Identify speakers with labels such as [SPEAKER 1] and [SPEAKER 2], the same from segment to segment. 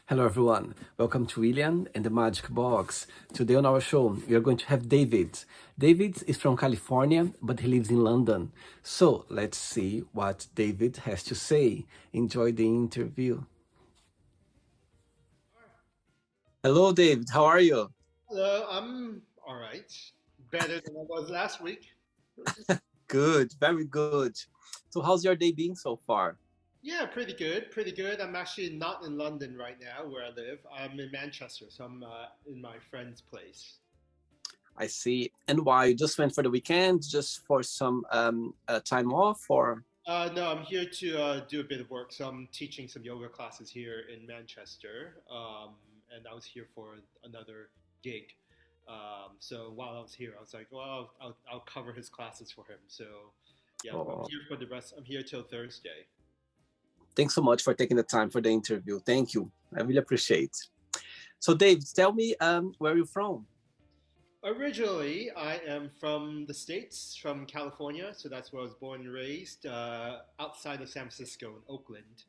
[SPEAKER 1] Hello, everyone. Welcome to William and the Magic Box. Today on our show, we are going to have David. David is from California, but he lives in London. So let's see what David has to say. Enjoy the interview. Hello, David. How are you?
[SPEAKER 2] Hello, I'm all right. Better than I was last week.
[SPEAKER 1] Good, very good. So, how's your day been so far?
[SPEAKER 2] Yeah, pretty good, pretty good. I'm actually not in London right now, where I live. I'm in Manchester, so I'm in my friend's place.
[SPEAKER 1] I see. And why? You just went for the weekend, just for some time off, or?
[SPEAKER 2] No, I'm here to do a bit of work. So I'm teaching some yoga classes here in Manchester, and I was here for another gig. So while I was here, I was like, well, I'll cover his classes for him. So yeah, I'm
[SPEAKER 1] Oh,
[SPEAKER 2] here for the rest. I'm here till Thursday.
[SPEAKER 1] thanks so much for taking the time for the interview. Thank you. I really appreciate. So, Dave, tell me where you're from.
[SPEAKER 2] Originally, I am from the States, from California, so that's where I was born and raised, outside of San Francisco in Oakland.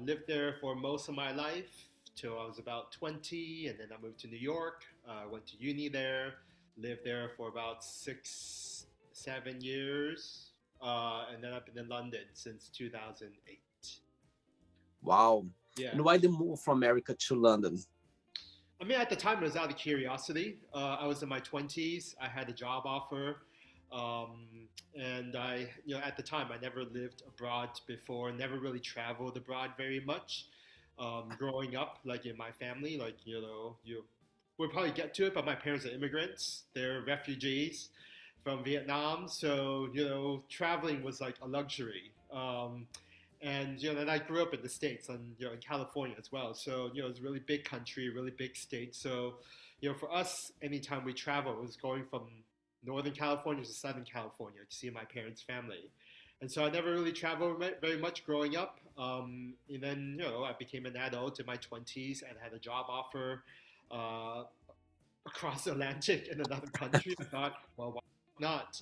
[SPEAKER 2] Lived there for most of my life till I was about 20, and then I moved to New York, went to uni there, lived there for about 6, 7 years, and then I've been in London since 2008.
[SPEAKER 1] Wow.
[SPEAKER 2] Yeah.
[SPEAKER 1] And why the move from America to London?
[SPEAKER 2] I mean, at the time, it was out of curiosity. I was in my 20s. I had a job offer. And at the time, I never lived abroad before, never really traveled abroad very much. Growing up, like in my family, we'll probably get to it, but my parents are immigrants. They're refugees from Vietnam. So, traveling was like a luxury. And then I grew up in the states and in California as well. So it's a really big country, really big state. So for us, anytime we travel, it was going from Northern California to Southern California to see my parents' family. And so I never really traveled very much growing up. And then I became an adult in my 20s and had a job offer uh, across the Atlantic in another country. I thought, well, why not?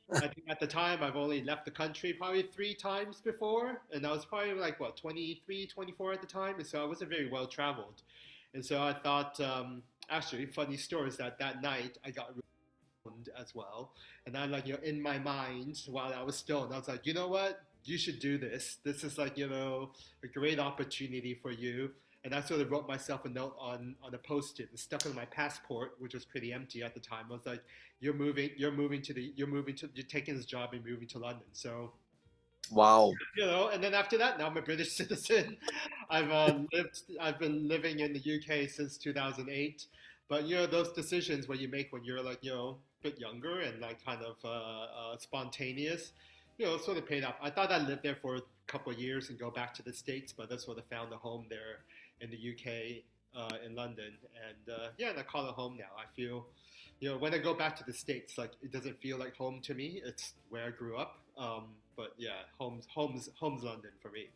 [SPEAKER 2] I think at the time I've only left the country probably 3 times before, and I was probably like what 23, 24 at the time, and so I wasn't very well traveled. And so I thought, actually, funny story is that night I got stoned as well, and I like in my mind while I was stoned, I was like, you know what? You should do this. This is like a great opportunity for you. And I sort of wrote myself a note on a post-it and stuck on my passport, which was pretty empty at the time. I was like, you're taking this job and moving to London. So
[SPEAKER 1] Wow.
[SPEAKER 2] and then after that, now I'm a British citizen. I've been living in the UK since 2008. But those decisions when you make when you're like a bit younger and like kind of spontaneous, sort of paid off. I thought I'd live there for a couple of years and go back to the States, but I sort of found a home there in the UK, in London, and and I call it home now. I feel, when I go back to the States, like it doesn't feel like home to me. It's where I grew up. But yeah, home's London for me.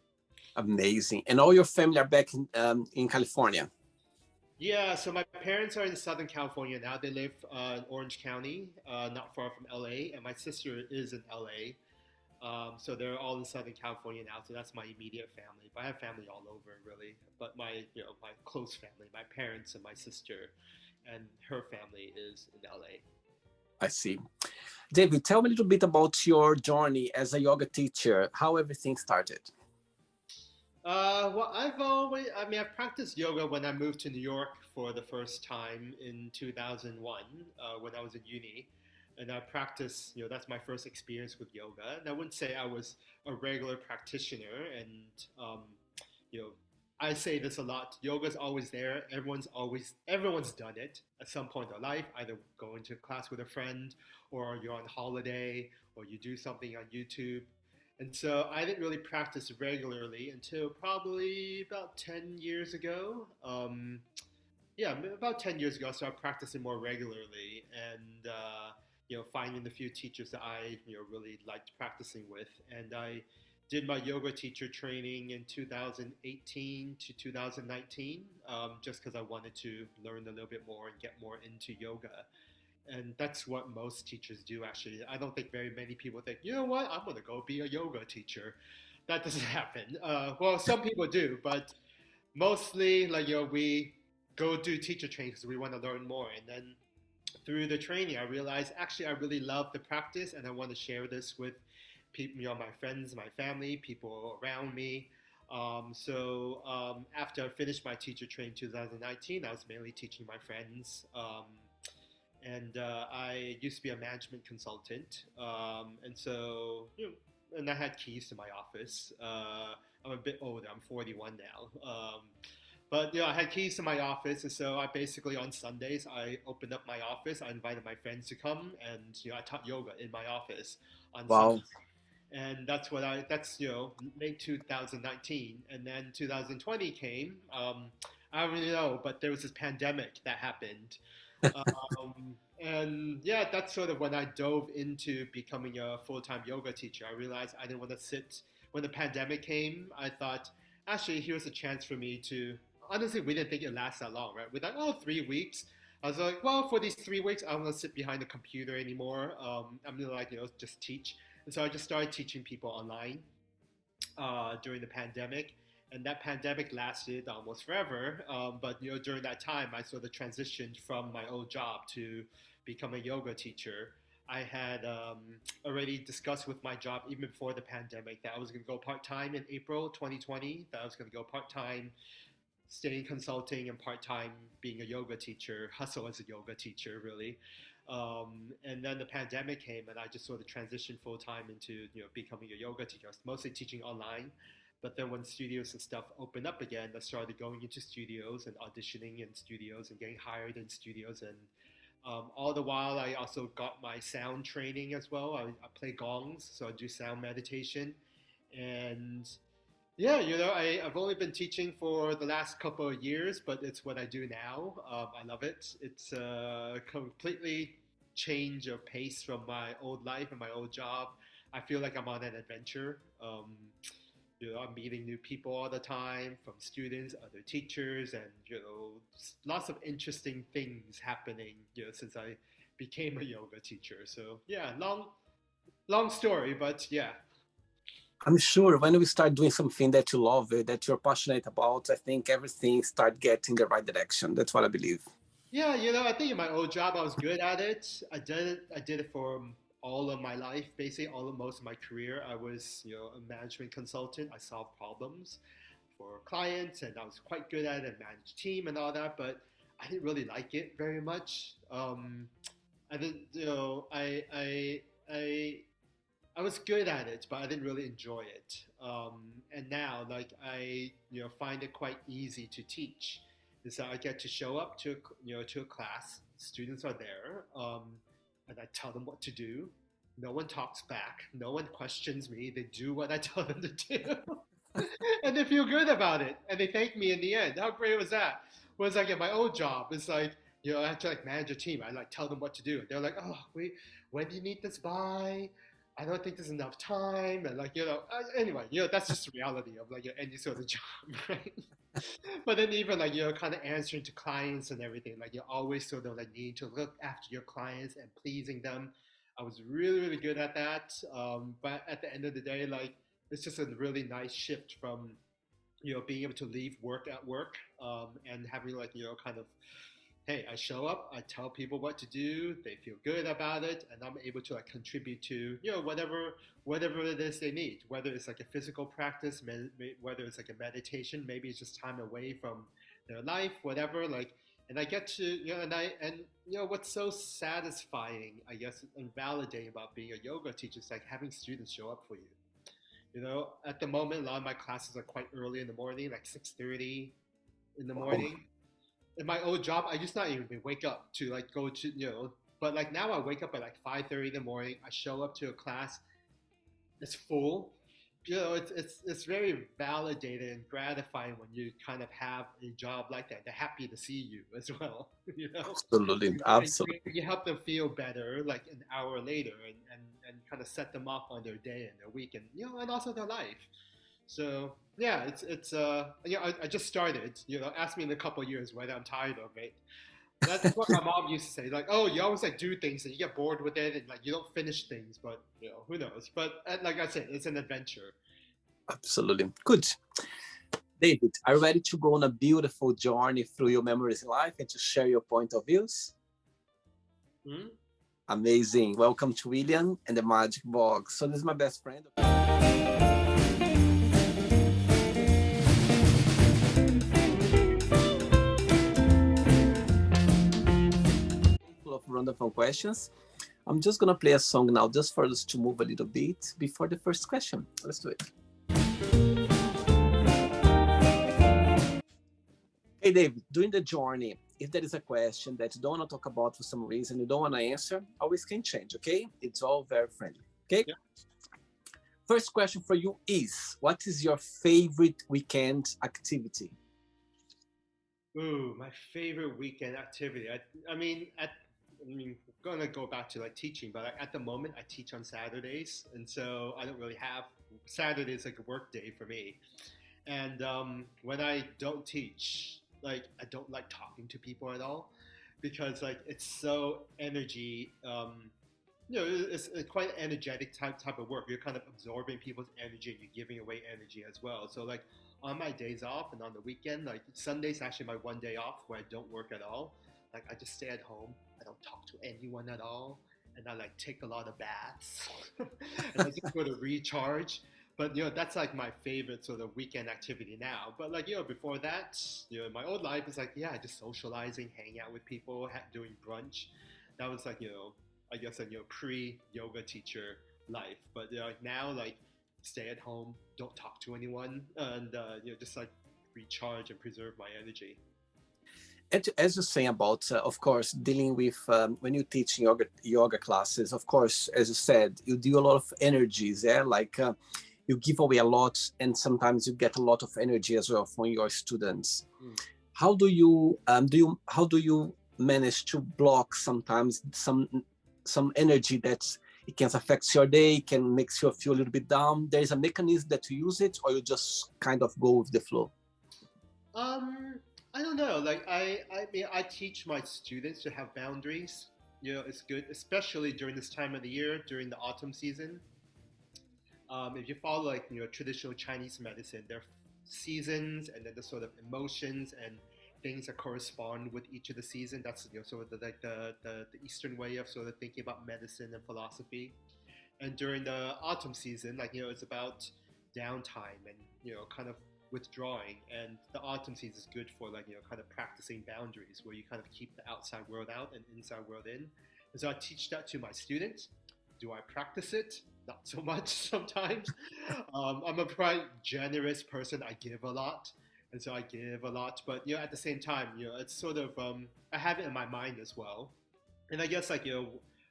[SPEAKER 1] Amazing. And all your family are back in California.
[SPEAKER 2] Yeah, so my parents are in Southern California now. They live in Orange County, not far from LA, and my sister is in LA. So they're all in Southern California now. So that's my immediate family. But I have family all over, really. But my close family, my parents and my sister, and her family is in LA.
[SPEAKER 1] I see. David, tell me a little bit about your journey as a yoga teacher, how everything started.
[SPEAKER 2] Well, I mean, I've practiced yoga when I moved to New York for the first time in 2001, when I was in uni. And I practiced, that's my first experience with yoga. And I wouldn't say I was a regular practitioner. And, you know, I say this a lot. Yoga's always there. Everyone's done it at some point in their life, either going to class with a friend or you're on holiday or you do something on YouTube. And so I didn't really practice regularly until probably about 10 years ago. Yeah, about 10 years ago, I started practicing more regularly and, finding the few teachers that I, really liked practicing with. And I did my yoga teacher training in 2018 to 2019, just because I wanted to learn a little bit more and get more into yoga. And that's what most teachers do, actually. I don't think very many people think, you know what, I'm going to go be a yoga teacher. That doesn't happen. Well, some people do, but mostly like we go do teacher training because we want to learn more, and then through the training I realized actually I really love the practice and I want to share this with people, my friends, my family, people around me. After I finished my teacher training in 2019, I was mainly teaching my friends. And I used to be a management consultant, and so and I had keys to my office. I'm a bit older. I'm 41 now. But I had keys to my office, and so I basically on Sundays I opened up my office. I invited my friends to come, and I taught yoga in my office on Sunday.
[SPEAKER 1] Wow.
[SPEAKER 2] And that's late 2019, and then 2020 came. I don't really know, but there was this pandemic that happened, and yeah, that's sort of when I dove into becoming a full-time yoga teacher. I realized I didn't want to sit. When the pandemic came, I thought, actually, here's a chance for me to. Honestly, we didn't think it lasts that long, right? We're like, oh, 3 weeks. I was like, well, for these 3 weeks, I don't want to sit behind the computer anymore. I'm gonna just teach. And so I just started teaching people online during the pandemic, and that pandemic lasted almost forever. But during that time, I sort of transitioned from my old job to become a yoga teacher. I had already discussed with my job even before the pandemic that I was going to go part time in April 2020. That I was going to go part time, stay in consulting, and part time being a yoga teacher, hustle as a yoga teacher, really. And then the pandemic came, and I just sort of transitioned full time into becoming a yoga teacher. I was mostly teaching online, but then when studios and stuff opened up again, I started going into studios and auditioning in studios and getting hired in studios. And all the while, I also got my sound training as well. I play gongs, so I do sound meditation. And yeah, I've only been teaching for the last couple of years, but it's what I do now. I love it. It's a completely change of pace from my old life and my old job. I feel like I'm on an adventure. I'm meeting new people all the time, from students, other teachers, and lots of interesting things happening. Since I became a yoga teacher. So yeah, long story, but yeah.
[SPEAKER 1] I'm sure when we start doing something that you love, that you're passionate about, I think everything start getting the right direction. That's what I believe.
[SPEAKER 2] Yeah, I think in my old job I was good at it. I did it for all of my life, basically all of most of my career. I was, a management consultant. I solved problems for clients, and I was quite good at it, managed team and all that. But I didn't really like it very much. I didn't, I was good at it, but I didn't really enjoy it. And now, like find it quite easy to teach. Is that I get to show up to a class. Students are there, and I tell them what to do. No one talks back. No one questions me. They do what I tell them to do, and they feel good about it, and they thank me in the end. How great was that? Whereas like at my old job, it's like I have to like manage a team. I like tell them what to do. They're like, oh, wait, when do you need this by? I don't think there's enough time, and like anyway, that's just the reality of like any sort of job, right? But then even like kind of answering to clients and everything, like you always sort of like need to look after your clients and pleasing them. I was really really good at that, but at the end of the day, like it's just a really nice shift from being able to leave work at work, and having like kind of, hey, I show up, I tell people what to do, they feel good about it, and I'm able to like contribute to whatever it is they need, whether it's like a physical practice, whether it's like a meditation, maybe it's just time away from their life, whatever. Like, and I get to and what's so satisfying, I guess, and validating about being a yoga teacher is like having students show up for you. At the moment, a lot of my classes are quite early in the morning, like 6:30 in the
[SPEAKER 1] Wow.
[SPEAKER 2] morning. In my old job, I used not even wake up to like go to but like now I wake up at like 5:30 in the morning. I show up to a class, it's full. It's very validating and gratifying when you kind of have a job like that. They're happy to see you as well.
[SPEAKER 1] Absolutely.
[SPEAKER 2] And
[SPEAKER 1] Absolutely.
[SPEAKER 2] you help them feel better like an hour later, and kind of set them off on their day and their week, and and also their life. So yeah, I just started. Ask me in a couple of years whether I'm tired of it. That's what my mom used to say. Like, oh, you always like do things and you get bored with it, and like you don't finish things. But who knows? But like I said, it's an adventure.
[SPEAKER 1] Absolutely. Good. David, are you ready to go on a beautiful journey through your memories in life and to share your point of views?
[SPEAKER 2] Hmm?
[SPEAKER 1] Amazing. Welcome to William and the Magic Box. So this is my best friend. Full of wonderful questions. I'm just gonna play a song now just for us to move a little bit before the first question. Let's do it. Hey David, during the journey, if there is a question that you don't want to talk about for some reason, you don't want to answer, always can change, okay? It's all very friendly, okay?
[SPEAKER 2] Yeah.
[SPEAKER 1] First question for you is, what is your favorite weekend activity?
[SPEAKER 2] Ooh, my favorite weekend activity. I mean, gonna go back to like teaching, but at the moment I teach on Saturdays, and so I don't really have Saturdays like a work day for me. And when I don't teach, like I don't like talking to people at all because like it's so energy. It's quite energetic type of work. You're kind of absorbing people's energy and you're giving away energy as well. So like on my days off and on the weekend, like Sunday's actually my one day off where I don't work at all. Like I just stay at home. I don't talk to anyone at all, and I like take a lot of baths, and I just go to recharge. But that's like my favorite sort of weekend activity now. But like before that, my old life is like just socializing, hanging out with people, doing brunch. That was like I guess a pre yoga teacher life. But like now, like stay at home, don't talk to anyone, and just like recharge and preserve my energy.
[SPEAKER 1] As you say about, of course, dealing with when you teach yoga classes, of course, as you said, you do a lot of energies, yeah, like you give away a lot, and sometimes you get a lot of energy as well from your students.
[SPEAKER 2] Mm.
[SPEAKER 1] How do you manage to block sometimes some energy that it can affect your day, can makes you feel a little bit down? There is a mechanism that you use it, or you just kind of go with the flow?
[SPEAKER 2] Um, I don't know. Like I mean, I teach my students to have boundaries. It's good, especially during this time of the year, during the autumn season. If you follow like traditional Chinese medicine, there are seasons and then the sort of emotions and things that correspond with each of the season. That's sort of like the Eastern way of sort of thinking about medicine and philosophy. And during the autumn season, like it's about downtime and kind of withdrawing. And the autumn season is good for like kind of practicing boundaries, where you kind of keep the outside world out and inside world in. And so I teach that to my students. Do I practice it? Not so much sometimes. I'm a quite generous person. I give a lot, and so I give a lot. But at the same time, it's sort of I have it in my mind as well. And I guess like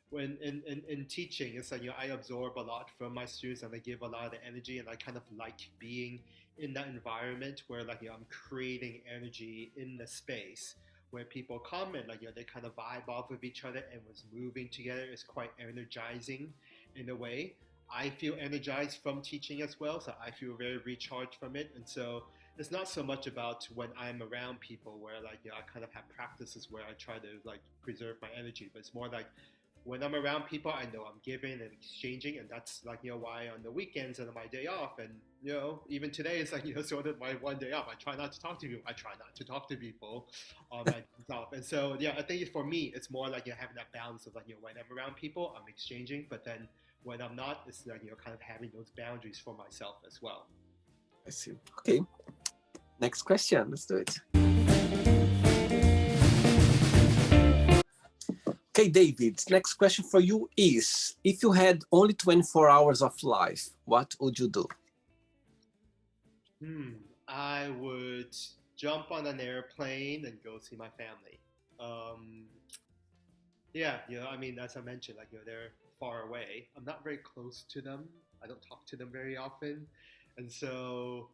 [SPEAKER 2] when in teaching, it's like I absorb a lot from my students and I give a lot of the energy, and I kind of like being in that environment where like I'm creating energy in the space where people come and like they kind of vibe off of each other and was moving together. Is quite energizing in a way. I feel energized from teaching as well, so I feel very recharged from it. And so it's not so much about when I'm around people where like I kind of have practices where I try to like preserve my energy, but it's more like when I'm around people, I know I'm giving and exchanging, and that's like why on the weekends and on my day off, and even today it's like sort of my one day off. I try not to talk to people. I try not to talk to people on my days off, and so I think for me it's more like having that balance of like when I'm around people, I'm exchanging, but then when I'm not, it's like kind of having those boundaries for myself as well.
[SPEAKER 1] I see. Okay. Next question. Let's do it. Okay, David, next question for you is, if you had only 24 hours of life, what would you do?
[SPEAKER 2] I would jump on an airplane and go see my family. Um, yeah, I mean, as I mentioned, like they're far away. I'm not very close to them. I don't talk to them very often, and so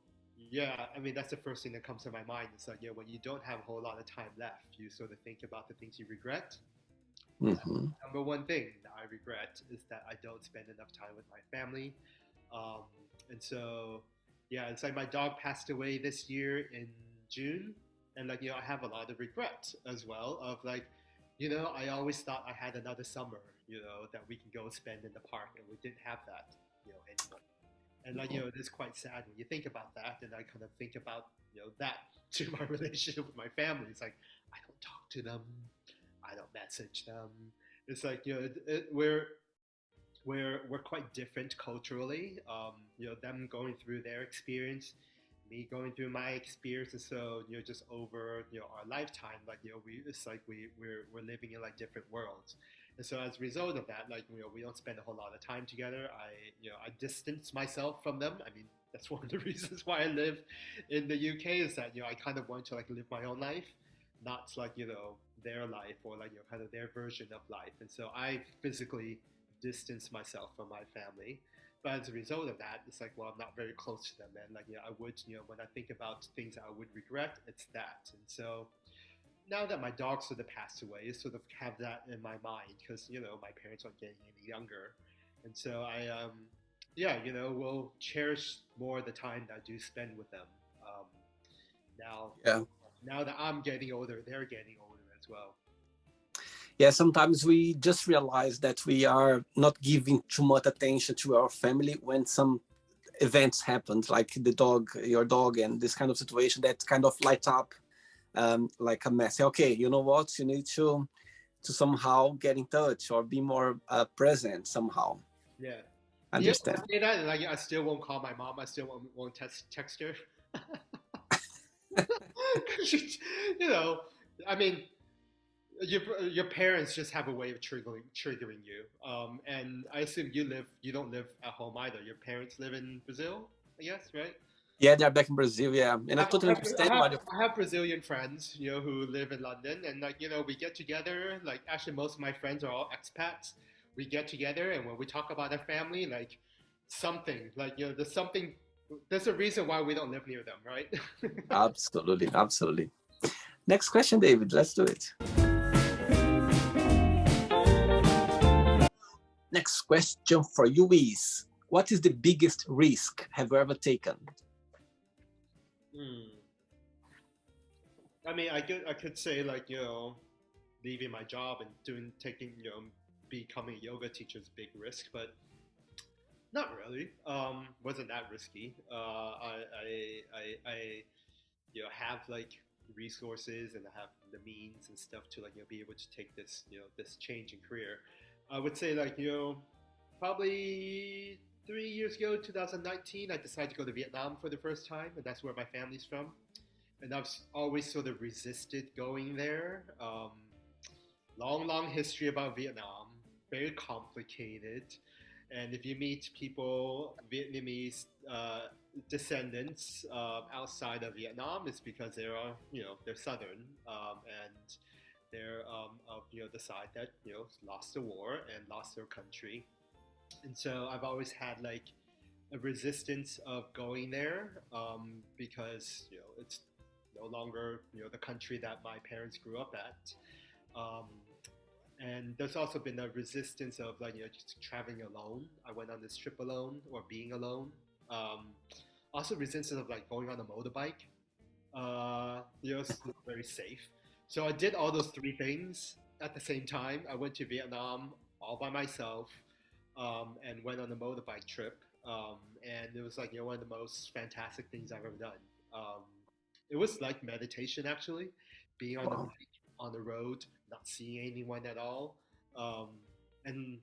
[SPEAKER 2] yeah, I mean that's the first thing that comes to my mind. It's like when you don't have a whole lot of time left, you sort of think about the things you regret.
[SPEAKER 1] Mm-hmm.
[SPEAKER 2] Number one thing that I regret is that I don't spend enough time with my family. Um, and so, yeah, it's like my dog passed away this year in June. And like, I have a lot of regret as well of like, I always thought I had another summer, that we can go spend in the park, and we didn't have that, anymore. And like, it's quite sad when you think about that. And I kind of think about, that to my relationship with my family. It's like, I don't talk to them. I don't message them. It's like, we're quite different culturally. Them going through their experience, me going through my experience, and so just over our lifetime, like it's like we're living in like different worlds, and so as a result of that, like we don't spend a whole lot of time together. I distance myself from them. I mean, that's one of the reasons why I live in the UK is that I kind of want to like live my own life, not like their life or like kind of their version of life, and so I physically distance myself from my family. But as a result of that, it's like, well, I'm not very close to them. And like, I would, when I think about things I would regret, it's that. And so now that my dog sort of passed away, I sort of have that in my mind because, my parents aren't getting any younger. And so yeah, will cherish more the time that I do spend with them. Um, now,
[SPEAKER 1] Yeah.
[SPEAKER 2] now that I'm getting older, they're getting older as well.
[SPEAKER 1] Yeah, sometimes we just realize that we are not giving too much attention to our family when some events happen, like your dog, and this kind of situation that kind of light up like a mess. Okay, you know what? You need to somehow get in touch or be more present somehow.
[SPEAKER 2] Yeah. Yeah, I
[SPEAKER 1] Understand?
[SPEAKER 2] say that, and like I still won't call my mom. I still won't text her. you know, I mean, your parents just have a way of triggering you. And I assume you don't live at home either. Your parents live in Brazil, I guess, right?
[SPEAKER 1] Yeah, they're back in Brazil. Yeah, and I
[SPEAKER 2] I have,
[SPEAKER 1] totally understand what you.
[SPEAKER 2] I have Brazilian friends, who live in London, and like we get together. Like actually, most of my friends are all expats. We get together, and when we talk about our family, like something, like there's something. There's a reason why we don't live near them, right?
[SPEAKER 1] Absolutely, absolutely. Next question, David. Let's do it. Next question for you is: what is the biggest risk have you ever taken?
[SPEAKER 2] Hmm. I mean, I could say like leaving my job and taking becoming a yoga teacher is a big risk, but not really. Wasn't that risky. I have like resources and I have the means and stuff to like be able to take this this change in career. I would say like probably 3 years ago, 2019, I decided to go to Vietnam for the first time, and that's where my family's from. And I've always sort of resisted going there. Long history about Vietnam, very complicated. And if you meet people, Vietnamese descendants outside of Vietnam, it's because they are, they're Southern and they're of the side that lost the war and lost their country. And so I've always had like a resistance of going there because it's no longer the country that my parents grew up at. Um, and there's also been a resistance of like just traveling alone. I went on this trip alone or being alone. Um, Also resistance of like going on a motorbike. It's not very safe. So I did all those three things at the same time. I went to Vietnam all by myself and went on a motorbike trip. And it was like one of the most fantastic things I've ever done. Um, it was like meditation actually, being on the
[SPEAKER 1] Wow.
[SPEAKER 2] bike on the road, not seeing anyone at all, um, and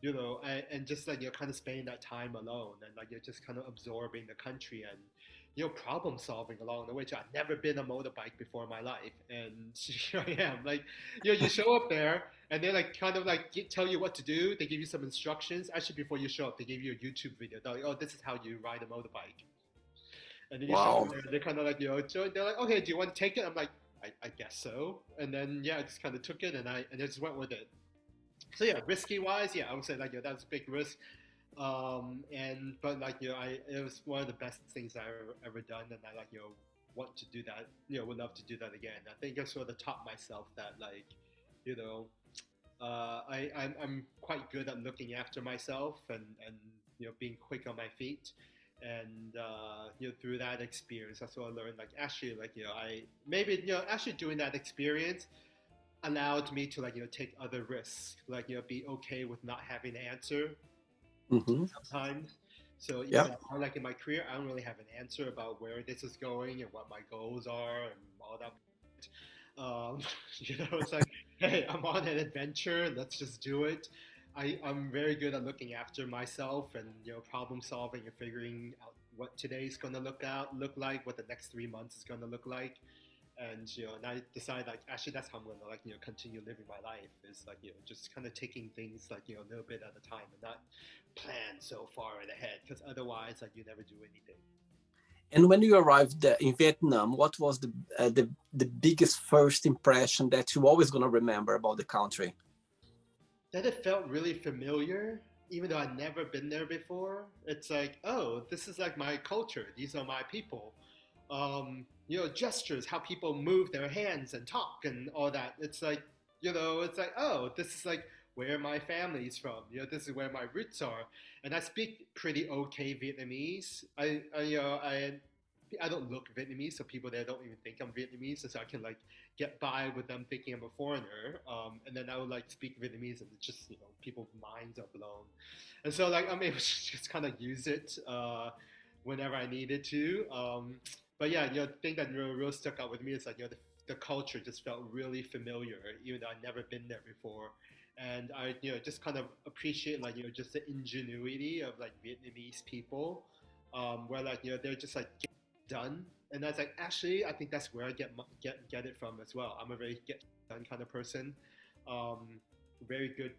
[SPEAKER 2] and just like kind of spending that time alone, and like you're just kind of absorbing the country and problem solving along the way. So I've never been a motorbike before in my life, and here I am. Like you show up there, and they like kind of like tell you what to do. They give you some instructions. Actually, before you show up, they give you a YouTube video. They're like, oh, this is how you ride a motorbike. And then you show
[SPEAKER 1] Wow.
[SPEAKER 2] up there, and they're kind of like, so they're like, okay, do you want to take it? I'm like, I guess so. And then yeah, I just kind of took it, and I just went with it. So yeah, risky wise, yeah, I would say like that's a big risk. And but like it was one of the best things I ever done, and I like want to do that. Would love to do that again. I think I sort of taught myself that like you know I'm quite good at looking after myself and being quick on my feet. And through that experience, that's what I learned. Like actually, like I maybe actually doing that experience allowed me to like take other risks, like be okay with not having an answer
[SPEAKER 1] Hmm.
[SPEAKER 2] sometimes. So
[SPEAKER 1] Yeah.
[SPEAKER 2] now, like in my career, I don't really have an answer about where this is going and what my goals are and all that. Um, it's like, hey, I'm on an adventure. Let's just do it. I'm very good at looking after myself and problem solving and figuring out what today's going to look like, what the next 3 months is going to look like, and I decide like actually that's how I'm going to like continue living my life is like just kind of taking things like a little bit at a time and not plan so far ahead because otherwise like you never do anything.
[SPEAKER 1] And when you arrived in Vietnam, what was the biggest first impression that you always gonna remember about the country?
[SPEAKER 2] That it felt really familiar, even though I'd never been there before. It's like, oh, this is like my culture. These are my people. Gestures, how people move their hands and talk and all that. It's like, it's like, oh, this is like where my family's from. This is where my roots are. And I speak pretty okay Vietnamese. I don't look Vietnamese, so people there don't even think I'm Vietnamese, so I can like get by with them thinking I'm a foreigner. And then I would like speak Vietnamese, and it's just people's minds are blown. And so like I'm able to just kind of use it whenever I needed to. But yeah, the thing that really stuck out with me is like the culture just felt really familiar, even though I'd never been there before. And I just kind of appreciate like just the ingenuity of like Vietnamese people, where like they're just like done. And that's like actually I think that's where I get it from as well. I'm a very get done kind of person. Um, very good.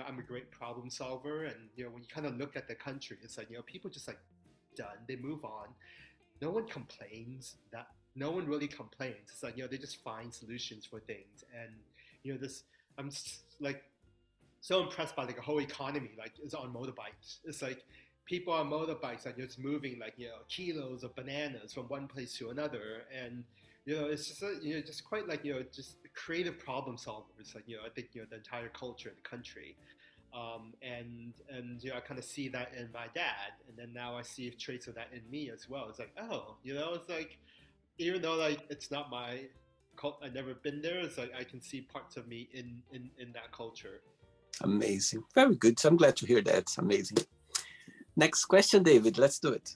[SPEAKER 2] I'm a great problem solver, and when you kind of look at the country, it's like people just like done. They move on. No one complains. That no one really complains. It's like they just find solutions for things, and this I'm like so impressed by like the whole economy like is on motorbikes. It's like people on motorbikes like just moving like kilos of bananas from one place to another, and it's just just quite like just creative problem solvers. Like I think the entire culture of the country, and I kind of see that in my dad, and then now I see traits of that in me as well. It's like oh it's like even though like it's not my I've never been there. It's like I can see parts of me in that culture.
[SPEAKER 1] Amazing, very good. So I'm glad to hear that. Amazing. Next question, David. Let's do it.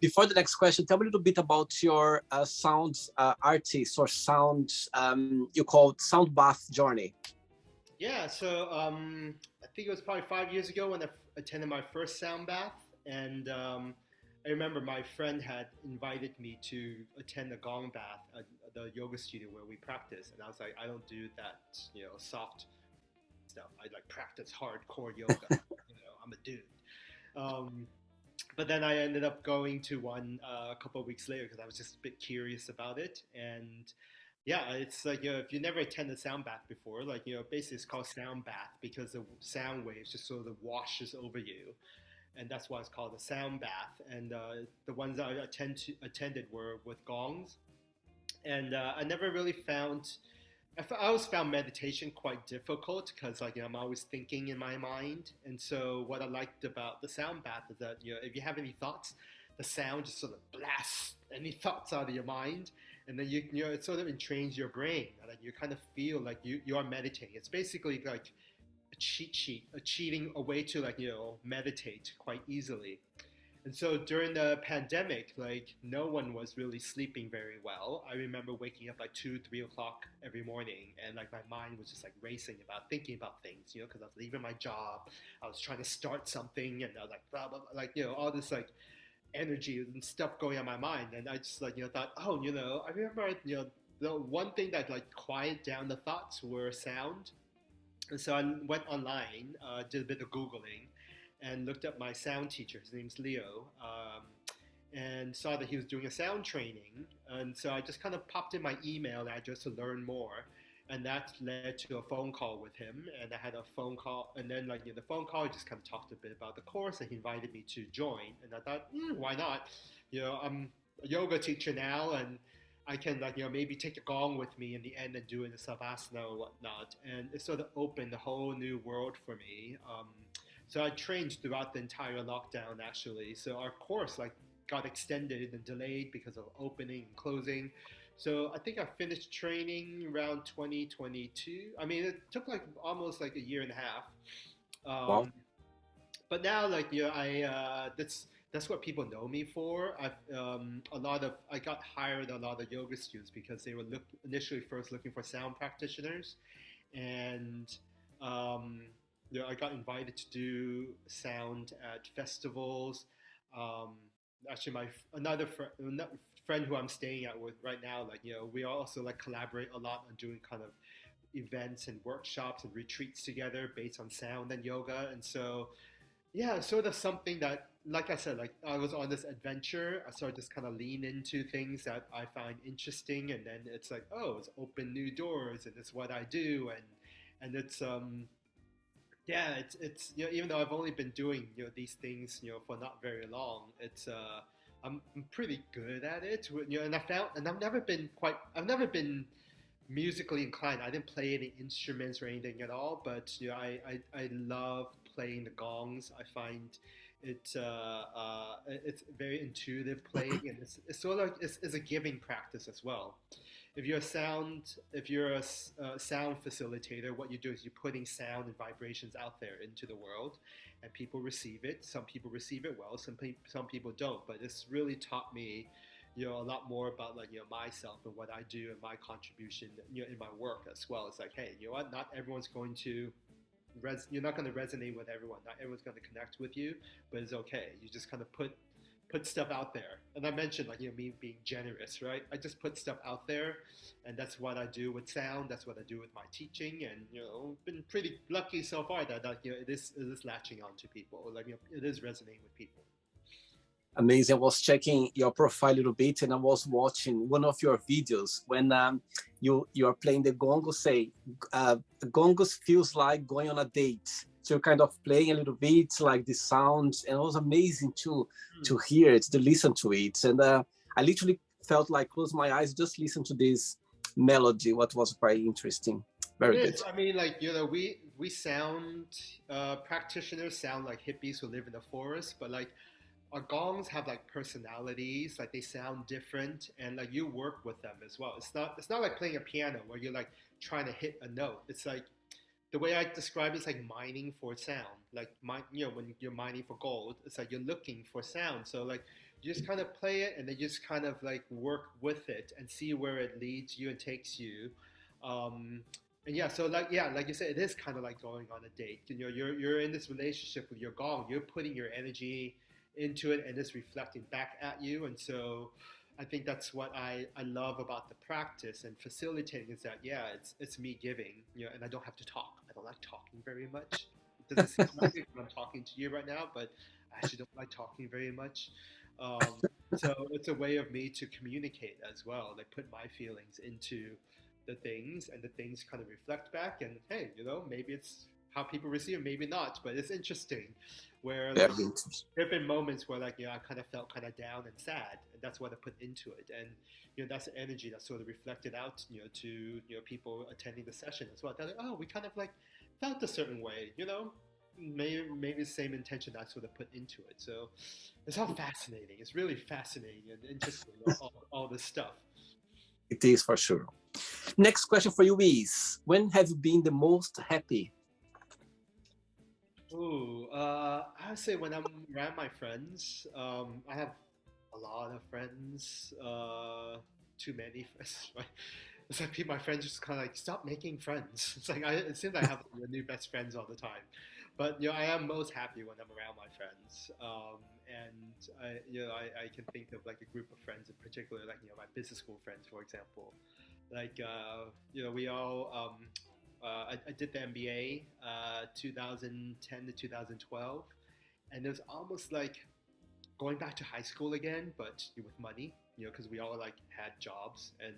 [SPEAKER 1] Before the next question, tell me a little bit about your sound artist or sound you called sound bath journey.
[SPEAKER 2] Yeah, so I think it was probably 5 years ago when I attended my first sound bath, and I remember my friend had invited me to attend a gong bath at the yoga studio where we practice, and I was like, I don't do that, soft stuff. I like practice hardcore yoga. I'm a dude. Um, but then I ended up going to one a couple of weeks later because I was just a bit curious about it. And yeah, it's like if you never attended a sound bath before, like basically it's called sound bath because the sound waves just sort of washes over you, and that's why it's called a sound bath. And the ones that I attended were with gongs, and I never really found I always found meditation quite difficult because like I'm always thinking in my mind, and so what I liked about the sound bath is that if you have any thoughts, the sound just sort of blasts any thoughts out of your mind, and then it sort of entrains your brain, and like you kind of feel like you are meditating. It's basically like a cheat sheet, a way to like meditate quite easily. And so during the pandemic, like no one was really sleeping very well. I remember waking up like 2, 3 o'clock every morning, and like my mind was just like racing about thinking about things, because I was leaving my job, I was trying to start something, and I was like blah blah, blah like all this like energy and stuff going on in my mind, and I just like thought, oh, I remember the one thing that like quiet down the thoughts were sound, and so I went online, did a bit of Googling, and looked up my sound teacher. His name's Leo, and saw that he was doing a sound training. And so I just kind of popped in my email address to learn more. And that led to a phone call with him. And I had a phone call. And then, like, in the phone call, I just kind of talked a bit about the course. And he invited me to join. And I thought, why not? I'm a yoga teacher now. And I can like maybe take a gong with me in the end and doing the savasana or whatnot, and it sort of opened a whole new world for me. So I trained throughout the entire lockdown actually. So our course like got extended and delayed because of opening and closing. So I think I finished training around 2022. I mean, it took like almost like a year and a half.
[SPEAKER 1] Wow.
[SPEAKER 2] Um, but now, like I that's what people know me for. I got hired a lot of yoga students because they were initially first looking for sound practitioners, and um, I got invited to do sound at festivals. Um, Actually, another friend who I'm staying out with right now, like we also like collaborate a lot on doing kind of events and workshops and retreats together based on sound and yoga. And so yeah, sort of something that, like I said, like I was on this adventure. I sort of just kind of lean into things that I find interesting, and then it's like, oh, it's open new doors, and it's what I do, and it's yeah, it's even though I've only been doing these things for not very long, it's I'm pretty good at it. And I've never been musically inclined. I didn't play any instruments or anything at all, but I love playing the gongs. I find it's very intuitive playing, and it's sort of it's a giving practice as well. If you're a sound facilitator, what you do is you're putting sound and vibrations out there into the world, and people receive it. Some people receive it well, some people don't. But it's really taught me a lot more about like myself and what I do and my contribution in my work as well. It's like, hey, you know what, not everyone's going to you're not going to resonate with everyone, not everyone's going to connect with you, but it's okay. You just kind of put stuff out there. And I mentioned like me being generous, right? I just put stuff out there, and that's what I do with sound, that's what I do with my teaching. And been pretty lucky so far that it is latching on to people, like it is resonating with people.
[SPEAKER 1] Amazing. I was checking your profile a little bit, and I was watching one of your videos when you are playing the gongo. Say, gongos feels like going on a date. So you're kind of playing a little bit like the sounds, and it was amazing to hear it, to listen to it, and I literally felt like close my eyes, just listen to this melody. What was very interesting,
[SPEAKER 2] It
[SPEAKER 1] very good.
[SPEAKER 2] is. I mean, like we sound practitioners sound like hippies who live in the forest, but like our gongs have like personalities, like they sound different, and like you work with them as well. It's not like playing a piano where you're like trying to hit a note. It's like the way I describe it is like mining for sound. Like when you're mining for gold, it's like you're looking for sound. So like you just kind of play it, and then you just kind of like work with it and see where it leads you and takes you. Um, and yeah, so like you said, it is kind of like going on a date. You're in this relationship with your gong. You're putting your energy into it, and it's reflecting back at you. And so I think that's what I love about the practice and facilitating is that yeah, it's me giving, and I don't have to talk. I don't like talking very much. It doesn't seem like it when I'm talking to you right now, but I actually don't like talking very much. So it's a way of me to communicate as well. Like put my feelings into the things, and the things kind of reflect back. And hey, maybe it's how people receive it, maybe not. But it's interesting, where like
[SPEAKER 1] Very interesting.
[SPEAKER 2] there have been moments where like I kind of felt kind of down and sad, and that's what I put into it. And that's the energy that's sort of reflected out to people attending the session as well. They're like, oh, we kind of like felt a certain way, maybe the same intention I sort of put into it. So it's all fascinating. It's really fascinating and interesting, all this stuff.
[SPEAKER 1] It is for sure. Next question for you is, when have you been the most happy?
[SPEAKER 2] Ooh, I would say when I'm around my friends. I have a lot of friends. Too many friends. Right? It's like my friends just kind of like stop making friends. It's like it seems like I have new best friends all the time. But I am most happy when I'm around my friends. And I can think of like a group of friends in particular, like my business school friends, for example. Like we all I did the MBA 2010 to 2012, and it was almost like going back to high school again, but with money, because we all like had jobs and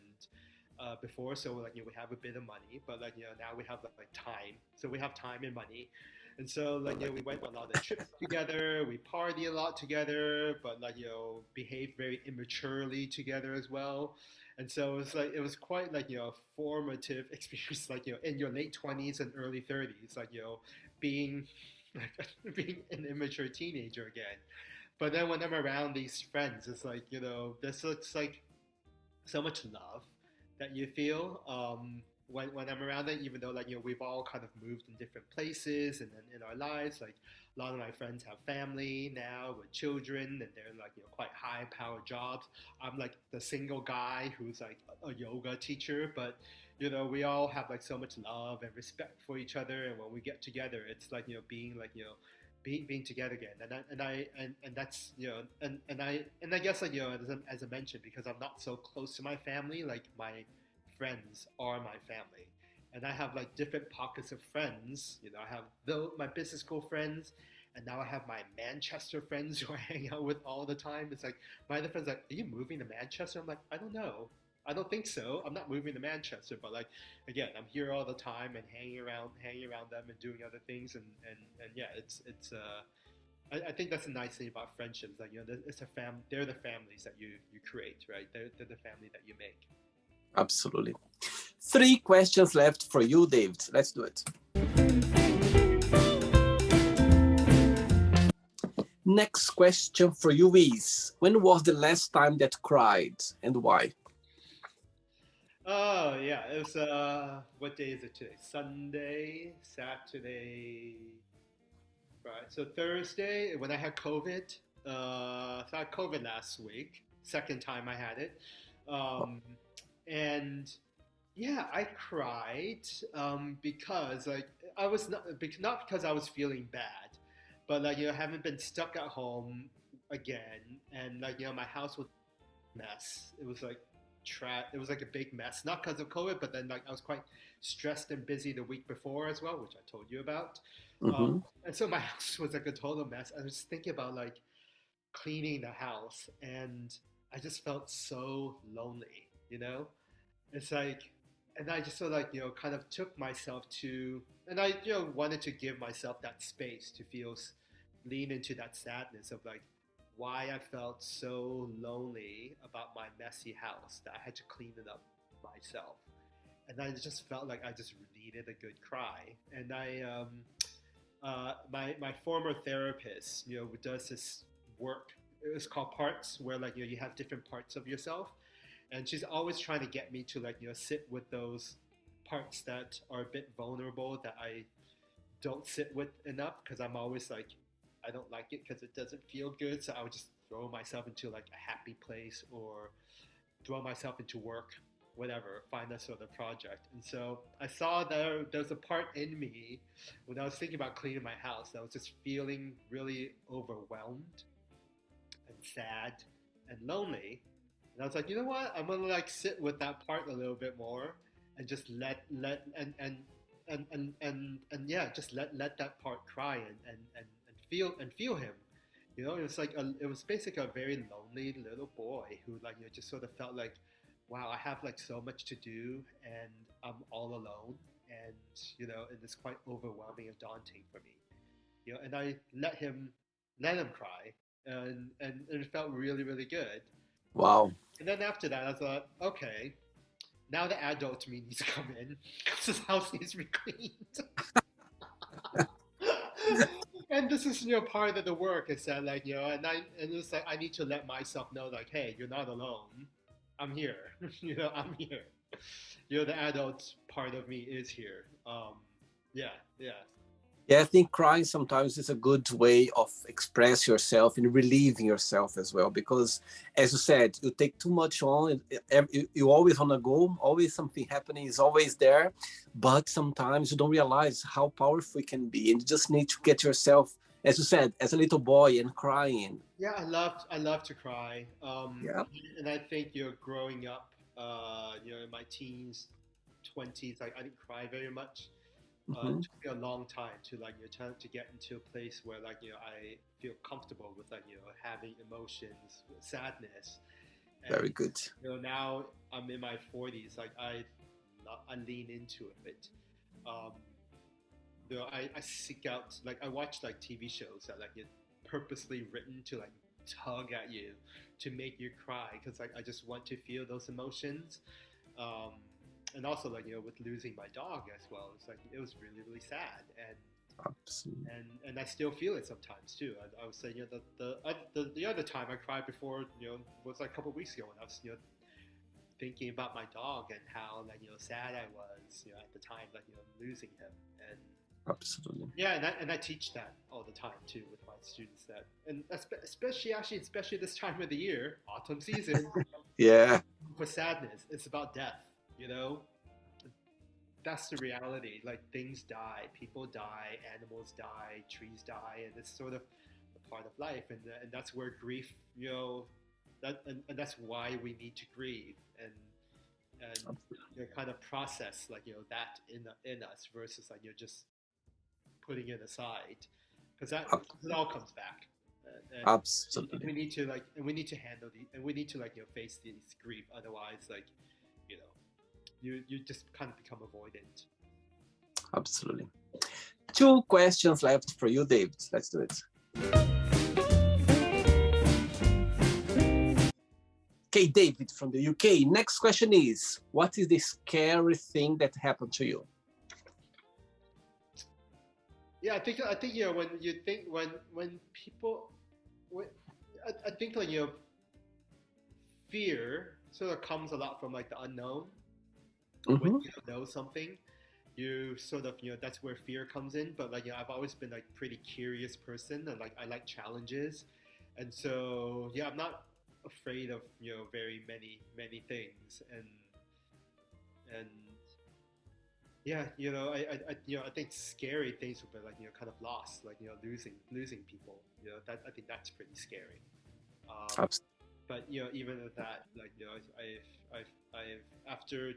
[SPEAKER 2] before, so like we have a bit of money, but like now we have like time, so we have time and money, and so like we went on a lot of trips together, we party a lot together, but like behaved very immaturely together as well. And so it was quite like a formative experience, like in your late 20s and early 30s, like being like being an immature teenager again. But then when I'm around these friends, it's like there's such like so much love, that you feel when I'm around them, even though we've all kind of moved in different places and then in our lives. Like a lot of my friends have family now with children and they're quite high powered jobs. I'm like the single guy who's like a yoga teacher, but we all have like so much love and respect for each other. And when we get together, it's like being being together again, and that's and I guess as I mentioned, because I'm not so close to my family, like my friends are my family, and I have like different pockets of friends. I have my business school friends, and now I have my Manchester friends who I hang out with all the time. It's like my other friends like, "Are you moving to Manchester?" I'm like, "I don't know. I don't think so. I'm not moving to Manchester, but like again, I'm here all the time and hanging around them and doing other things, and yeah, I think that's a nice thing about friendships. Like it's a they're the families that you create, right? They're the family that you make.
[SPEAKER 1] Absolutely. 3 questions left for you, David. Let's do it. Next question for you is, when was the last time that you cried and why?
[SPEAKER 2] Oh yeah, it was what day is it today? Sunday, Saturday, right? So Thursday when I had COVID, so I had COVID last week. Second time I had it, um, and yeah, I cried because like I was not because I was feeling bad, but like having been stuck at home again, and like my house was a mess. It was like it was like a big mess, not because of COVID, but then like I was quite stressed and busy the week before as well, which I told you about. Um,
[SPEAKER 1] Mm-hmm.
[SPEAKER 2] and so my house was like a total mess. I was thinking about like cleaning the house, and I just felt so lonely. It's like, and I just sort of like kind of took myself to, and I wanted to give myself that space to feel, lean into that sadness of like why I felt so lonely about my messy house that I had to clean it up myself, and I just felt like I just needed a good cry, and my former therapist does this work. It's called parts, where like you have different parts of yourself, and she's always trying to get me to like sit with those parts that are a bit vulnerable that I don't sit with enough, because I'm always like I don't like it because it doesn't feel good, so I would just throw myself into like a happy place or throw myself into work, whatever, find that sort of project. And so I saw there's a part in me when I was thinking about cleaning my house that I was just feeling really overwhelmed and sad and lonely. And I was like, you know what? I'm gonna like sit with that part a little bit more and just let and yeah, just let that part cry and feel him. It was like it was basically a very lonely little boy who like just sort of felt like, wow, I have like so much to do and I'm all alone, and and it's quite overwhelming and daunting for me. And I let him cry, and it felt really really good.
[SPEAKER 1] Wow.
[SPEAKER 2] And then after that, I thought, okay, now the adult me needs to come in because this house needs to be cleaned. And this is part of the work is that like and it's like I need to let myself know like, hey, you're not alone. I'm here. I'm here. The adult part of me is here. Yeah, yeah.
[SPEAKER 1] Yeah, I think crying sometimes is a good way of express yourself and relieving yourself as well. Because, as you said, you take too much on. You always on the go. Always something happening is always there, but sometimes you don't realize how powerful it can be, and you just need to get yourself, as you said, as a little boy and crying.
[SPEAKER 2] Yeah, I love to cry.
[SPEAKER 1] Yeah,
[SPEAKER 2] And I think growing up, in my teens, 20s, like I didn't cry very much. It
[SPEAKER 1] hmm,
[SPEAKER 2] took me a long time to like to get into a place where like I feel comfortable with like having emotions, sadness, and
[SPEAKER 1] very good.
[SPEAKER 2] now I'm in my 40s. Like I lean into it. Um, I seek out like I watch like TV shows that like get purposely written to like tug at you to make you cry, because like I just want to feel those emotions. Um, and also like with losing my dog as well, it's like it was really really sad,
[SPEAKER 1] Absolutely.
[SPEAKER 2] and I still feel it sometimes too. I was saying the other time I cried before was like a couple of weeks ago when I was thinking about my dog and how like sad I was at the time like losing him. And
[SPEAKER 1] Absolutely.
[SPEAKER 2] yeah, and I teach that all the time too with my students, that and especially this time of the year, autumn season,
[SPEAKER 1] Yeah,
[SPEAKER 2] for sadness, it's about death. You know, that's the reality. Like things die, people die, animals die, trees die, and it's sort of a part of life. And that's where grief, and that's why we need to grieve and kind of process like that in us versus like just putting it aside, because that
[SPEAKER 1] ab-
[SPEAKER 2] it all comes back. And
[SPEAKER 1] absolutely.
[SPEAKER 2] we need to we need to handle the and we need to like face this grief. Otherwise, like you know you just kind of become avoidant.
[SPEAKER 1] Absolutely. Two questions left for you, David. Let's do it. Okay, David from the UK. Next question is, what is the scary thing that happened to you?
[SPEAKER 2] Yeah, I think when you think when people when I think like fear sort of comes a lot from like the unknown. When
[SPEAKER 1] Mm-hmm.
[SPEAKER 2] you don't know something, you sort of that's where fear comes in. But like I've always been like pretty curious person, and like I like challenges, and so yeah, I'm not afraid of very many things. And yeah, I think scary things would be like kind of loss, like losing people. That I think that's pretty scary. Um, but even at that, like I've after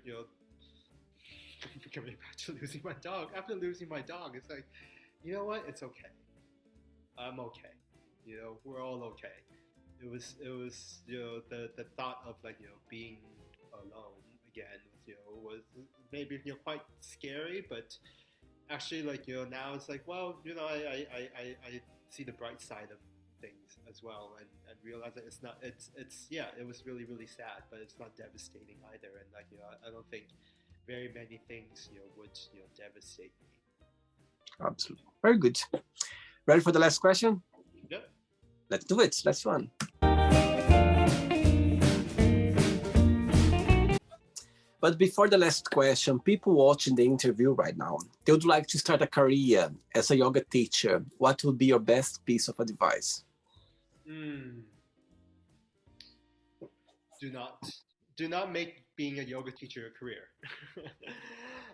[SPEAKER 2] coming back to losing my dog. After losing my dog, it's like, you know what? It's okay. I'm okay. We're all okay. It was the thought of like being alone again was maybe quite scary, but actually like now it's like, well, I see the bright side of things as well, and realize that it's not it's yeah, it was really sad, but it's not devastating either. And like I don't think very many things would devastate me.
[SPEAKER 1] Absolutely. Very good. Ready for the last question?
[SPEAKER 2] Yep.
[SPEAKER 1] Let's do it. Last one. But before the last question, people watching the interview right now, they would like to start a career as a yoga teacher. What would be your best piece of advice?
[SPEAKER 2] Mm. Do not do not make being a yoga teacher a career.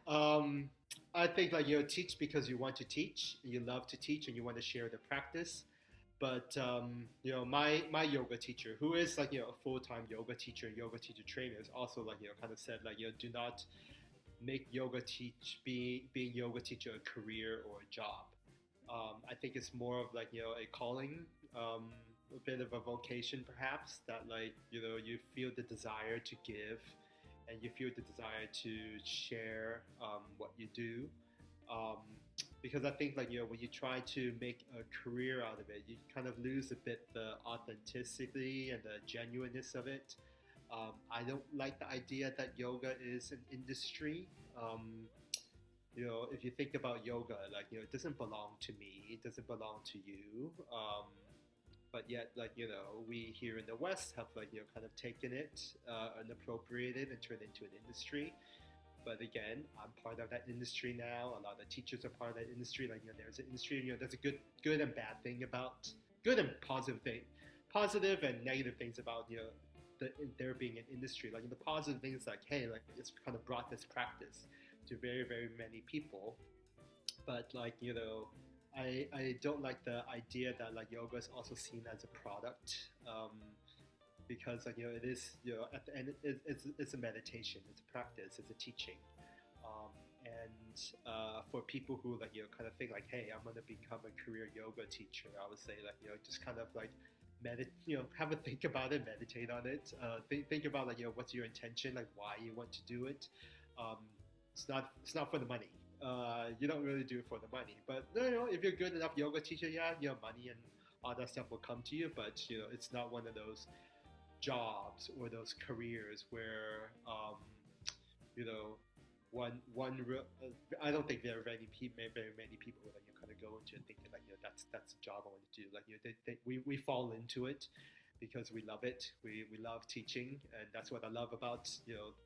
[SPEAKER 2] um, I think like teach because you want to teach, you love to teach, and you want to share the practice. But my yoga teacher, who is like a full time yoga teacher and yoga teacher trainer, is also like kind of said like do not make being yoga teacher a career or a job. I think it's more of like a calling, a bit of a vocation perhaps, that like you feel the desire to give, and you feel the desire to share what you do. Um, because I think like when you try to make a career out of it, you kind of lose a bit the authenticity and the genuineness of it. I don't like the idea that yoga is an industry. Um, if you think about yoga, like it doesn't belong to me, it doesn't belong to you. But yet, like we here in the West have like kind of taken it and appropriated and turned it into an industry. But again, I'm part of that industry now. A lot of teachers are part of that industry. Like there's an industry. There's a good and bad thing about good and positive and negative things about there being an industry. Like the positive things, like hey, like it's kind of brought this practice to very many people. But like I don't like the idea that like yoga is also seen as a product. Because like it is at the end it's a meditation, it's a practice, it's a teaching, and for people who like kind of think like, hey, I'm gonna become a career yoga teacher, I would say like just kind of like have a think about it, meditate on it, think about like what's your intention, like why you want to do it. um, it's not for the money. You don't really do it for the money, but if you're good enough yoga teacher, yeah, money and all that stuff will come to you, but it's not one of those jobs or those careers where you know I don't think there are very many people that you kind of go into and thinking like that's the job I want to do. Like we fall into it, because we love it. We love teaching, and that's what I love about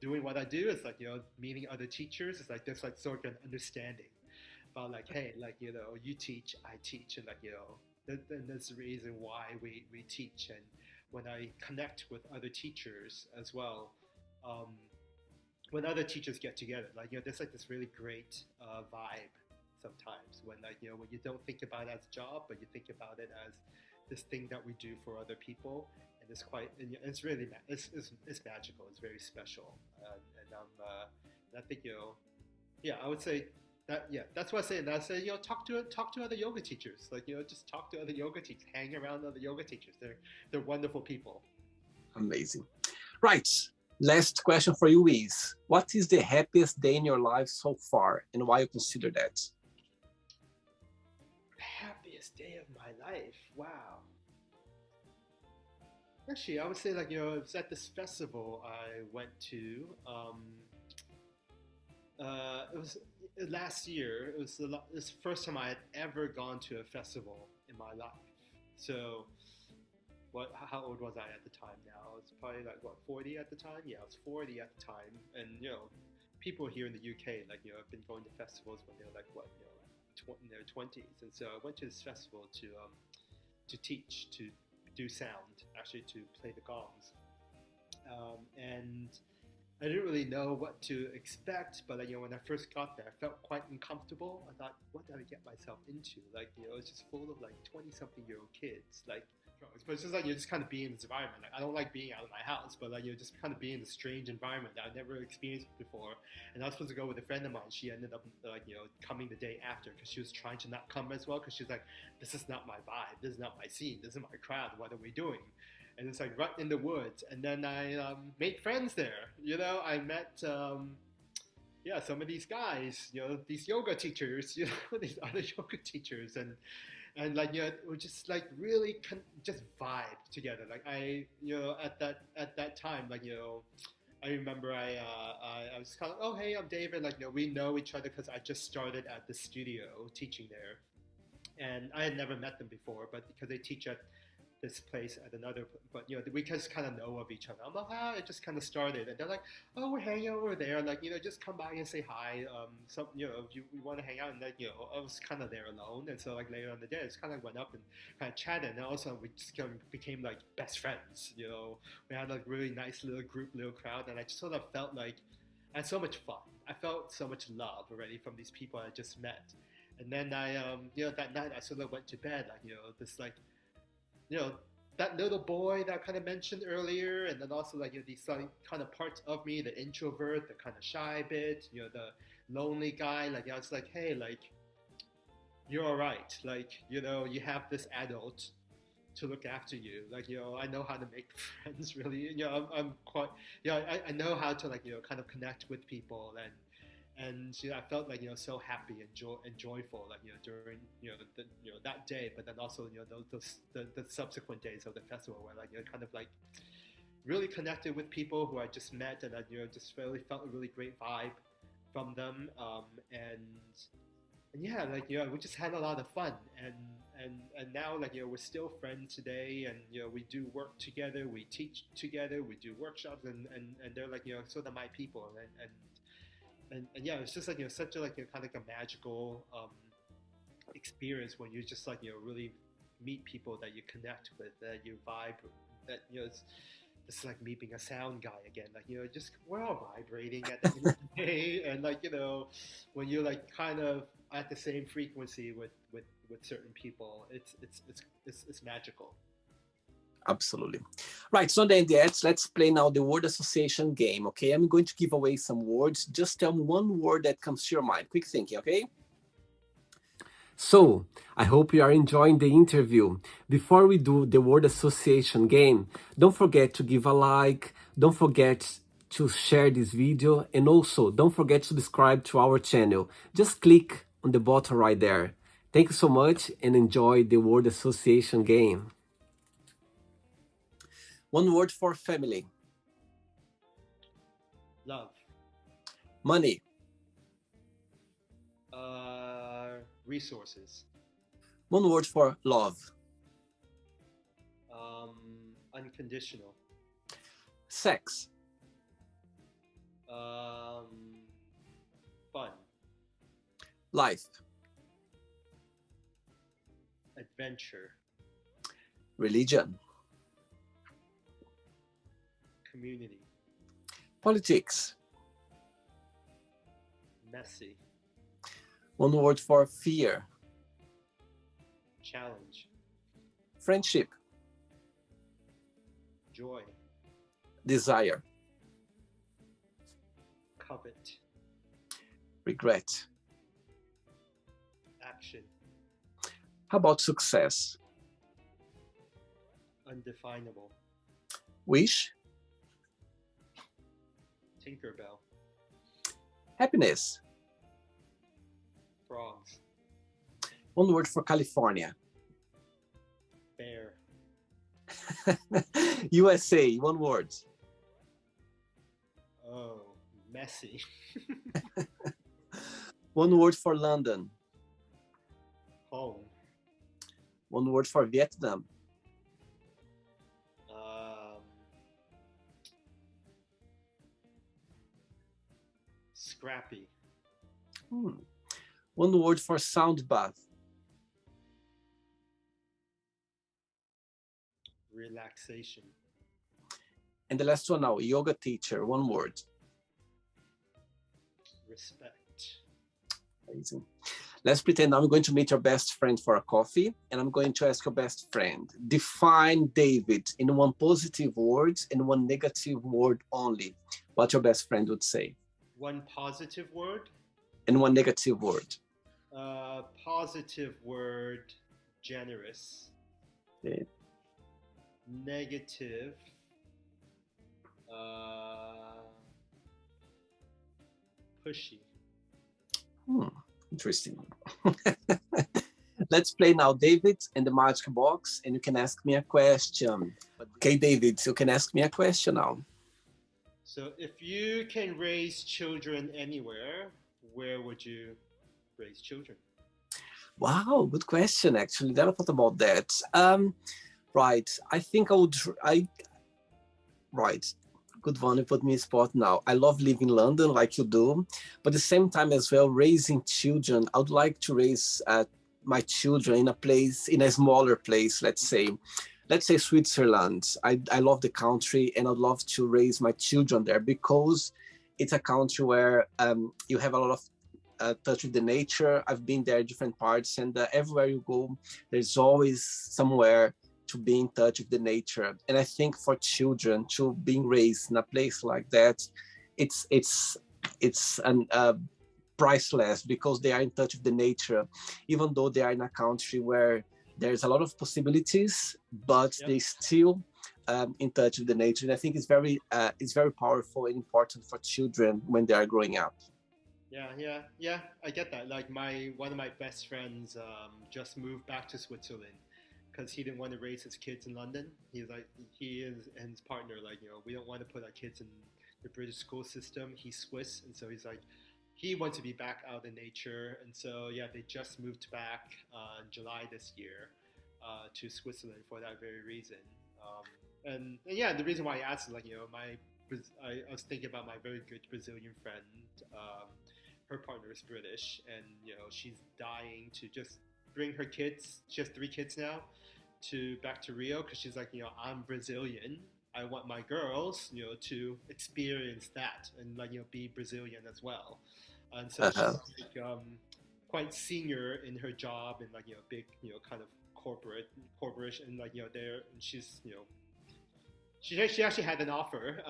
[SPEAKER 2] doing what I do. It's like meeting other teachers. It's like there's like sort of an understanding about like, hey, like you teach, I teach, and like then there's the reason why we teach. And when I connect with other teachers as well, um, when other teachers get together, like there's like this really great vibe sometimes when like when you don't think about it as a job, but you think about it as this thing that we do for other people, and and it's really it's magical. It's very special, and I think yeah, I would say that yeah, that's what I say. And I say talk to other yoga teachers, like just talk to other yoga teachers, hang around other yoga teachers. They're wonderful people.
[SPEAKER 1] Amazing. Right. Last question for you is, what is the happiest day in your life so far, and why you consider that?
[SPEAKER 2] Happiest day of my life. Wow. Actually, I would say like it was at this festival I went to. It was last year. It was the first time I had ever gone to a festival in my life. So, how old was I at the time? Now I was probably like what 40 at the time. Yeah, I was 40 at the time, and people here in the UK like have been going to festivals when they're like what in their 20s, and so I went to this festival to teach, to do sound, actually to play the gongs, and I didn't really know what to expect. But when I first got there, I felt quite uncomfortable. I thought, what did I get myself into? Like it's just full of like 20-something-year-old kids, like. But it's just like just kind of being in this environment. Like I don't like being out of my house, but like just kind of being in this strange environment that I've never experienced before. And I was supposed to go with a friend of mine. She ended up like coming the day after because she was trying to not come as well because she's like, this is not my vibe, this is not my scene, this is my crowd. What are we doing? And it's like right in the woods. And then I made friends there. I met. Yeah, some of these guys, these yoga teachers, these other yoga teachers, and like we just like really just vibe together. Like at that time, like I remember I was kind of, oh hey, I'm David. Like we know each other because I just started at the studio teaching there, and I had never met them before, but because they teach at this place at another, but we just kind of know of each other. I'm like, it just kind of started, and they're like, oh, we're hanging over there, like just come by and say hi. Some if you we want to hang out, and like I was kind of there alone, and so like later on in the day, I just kind of went up and kind of chatted, and also we just kind of became like best friends. We had like really nice little group, little crowd, and I just sort of felt like I had so much fun. I felt so much love already from these people I just met, and then I that night I sort of went to bed like this like you know that little boy that I kind of mentioned earlier, and then also like these kind of parts of me, the introvert, the kind of shy bit, the lonely guy. Like I was like, hey, like you're all right. Like you have this adult to look after you. Like I know how to make friends. Really, I'm quite I know how to like kind of connect with people, and I felt like so happy and joyful like during that day, but then also the subsequent days of the festival where like kind of like really connected with people who I just met, and I just really felt a really great vibe from them, and yeah, like we just had a lot of fun, and now like we're still friends today, and we do work together, we teach together, we do workshops, and they're like sort of my people, and yeah, it's just like such a like kind of like a magical experience when you just like really meet people that you connect with, that you vibe, that it's like me being a sound guy again. Like just we're all vibrating at the end of the day, and like when you're like kind of at the same frequency with certain people, it's magical.
[SPEAKER 1] Absolutely. Right, so then let's play now the word association game, okay? I'm going to give away some words. Just tell me one word that comes to your mind. Quick thinking, okay? So, I hope you are enjoying the interview. Before we do the word association game, don't forget to give a like, don't forget to share this video, and also don't forget to subscribe to our channel. Just click on the button right there. Thank you so much and enjoy the word association game. One word for family.
[SPEAKER 2] Love.
[SPEAKER 1] Money.
[SPEAKER 2] Resources.
[SPEAKER 1] One word for love.
[SPEAKER 2] Um, Unconditional.
[SPEAKER 1] Sex.
[SPEAKER 2] Fun.
[SPEAKER 1] Life.
[SPEAKER 2] Adventure.
[SPEAKER 1] Religion.
[SPEAKER 2] Community.
[SPEAKER 1] Politics.
[SPEAKER 2] Messy.
[SPEAKER 1] One word for fear.
[SPEAKER 2] Challenge.
[SPEAKER 1] Friendship.
[SPEAKER 2] Joy.
[SPEAKER 1] Desire.
[SPEAKER 2] Covet.
[SPEAKER 1] Regret.
[SPEAKER 2] Action.
[SPEAKER 1] How about success?
[SPEAKER 2] Undefinable.
[SPEAKER 1] Wish.
[SPEAKER 2] Tinkerbell.
[SPEAKER 1] Happiness.
[SPEAKER 2] Frogs.
[SPEAKER 1] One word for California.
[SPEAKER 2] Bear.
[SPEAKER 1] USA. One word.
[SPEAKER 2] Oh, messy.
[SPEAKER 1] One word for London.
[SPEAKER 2] Home.
[SPEAKER 1] One word for Vietnam.
[SPEAKER 2] Scrappy.
[SPEAKER 1] One word for sound bath.
[SPEAKER 2] Relaxation.
[SPEAKER 1] And the last one now, yoga teacher. One word.
[SPEAKER 2] Respect.
[SPEAKER 1] Amazing. Let's pretend I'm going to meet your best friend for a coffee, and I'm going to ask your best friend, define David in one positive word and one negative word only. What your best friend would say.
[SPEAKER 2] One positive word?
[SPEAKER 1] And one negative word.
[SPEAKER 2] Positive word, generous.
[SPEAKER 1] Okay.
[SPEAKER 2] Negative, pushy.
[SPEAKER 1] Interesting. Let's play now, David, in the magic box, and you can ask me a question. Okay, David, you can ask me a question now.
[SPEAKER 2] So if you can raise children anywhere, where would you raise children?
[SPEAKER 1] Wow, good question, actually. Never thought about that. Right, I think I would, right, good one, you put me in spot now. I love living in London like you do, but at the same time as well, raising children, I would like to raise my children in a place, in a smaller place, let's say Switzerland. I love the country, and I'd love to raise my children there because it's a country where you have a lot of touch with the nature. I've been there different parts, and everywhere you go, there's always somewhere to be in touch with the nature. And I think for children to being raised in a place like that, it's priceless because they are in touch with the nature, even though they are in a country where there's a lot of possibilities, but they still in touch with the nature. And I think it's very powerful and important for children when they are growing up.
[SPEAKER 2] Yeah, I get that. Like one of my best friends just moved back to Switzerland because he didn't want to raise his kids in London. He's like, he is and his partner, like, we don't want to put our kids in the British school system. He's Swiss, and so he's like, he wants to be back out in nature. And so yeah, they just moved back in July this year to Switzerland for that very reason. And yeah, the reason why I asked is like, I was thinking about my very good Brazilian friend. Her partner is British, and she's dying to just bring her kids. She has 3 kids now, back to Rio because she's like, I'm Brazilian. I want my girls, to experience that and like be Brazilian as well. And so she's like, quite senior in her job and like big kind of corporation, and like there, and she's she actually had an offer,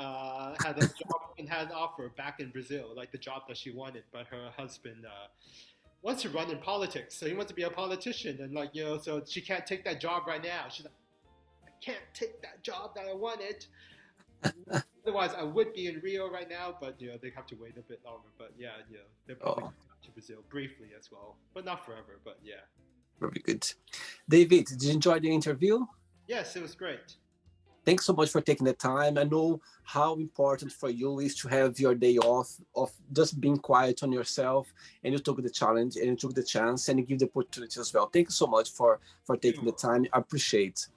[SPEAKER 2] had a job and had an offer back in Brazil, like the job that she wanted, but her husband wants to run in politics, so he wants to be a politician, and like so she can't take that job right now. She's like, I can't take that job that I wanted. Otherwise, I would be in Rio right now, but they have to wait a bit longer. But yeah, they're probably going to Brazil briefly as well, but not forever. But yeah,
[SPEAKER 1] very good. David, did you enjoy the interview?
[SPEAKER 2] Yes, it was great.
[SPEAKER 1] Thanks so much for taking the time. I know how important for you is to have your day off of just being quiet on yourself, and you took the challenge and you took the chance and you give the opportunity as well. Thank you so much for taking the time. I appreciate.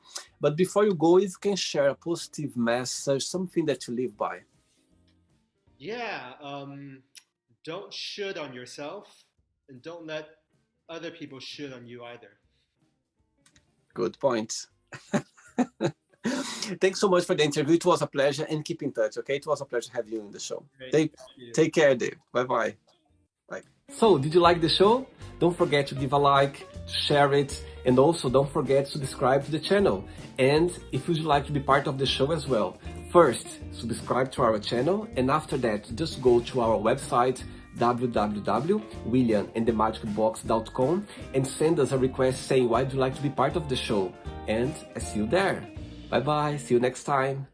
[SPEAKER 1] But before you go, if you can share a positive message, something that you live by.
[SPEAKER 2] Yeah, don't should on yourself, and don't let other people should on you either.
[SPEAKER 1] Good point. Thanks so much for the interview. It was a pleasure, and keep in touch, okay? It was a pleasure to have you in the show.
[SPEAKER 2] Great.
[SPEAKER 1] Take care, Dave. Bye-bye. Bye. So, did you like the show? Don't forget to give a like, share it, and also don't forget to subscribe to the channel. And if you'd like to be part of the show as well, first, subscribe to our channel, and after that, just go to our website, www.williamandthemagicbox.com, and send us a request saying why would you like to be part of the show. And I see you there. Bye-bye. See you next time.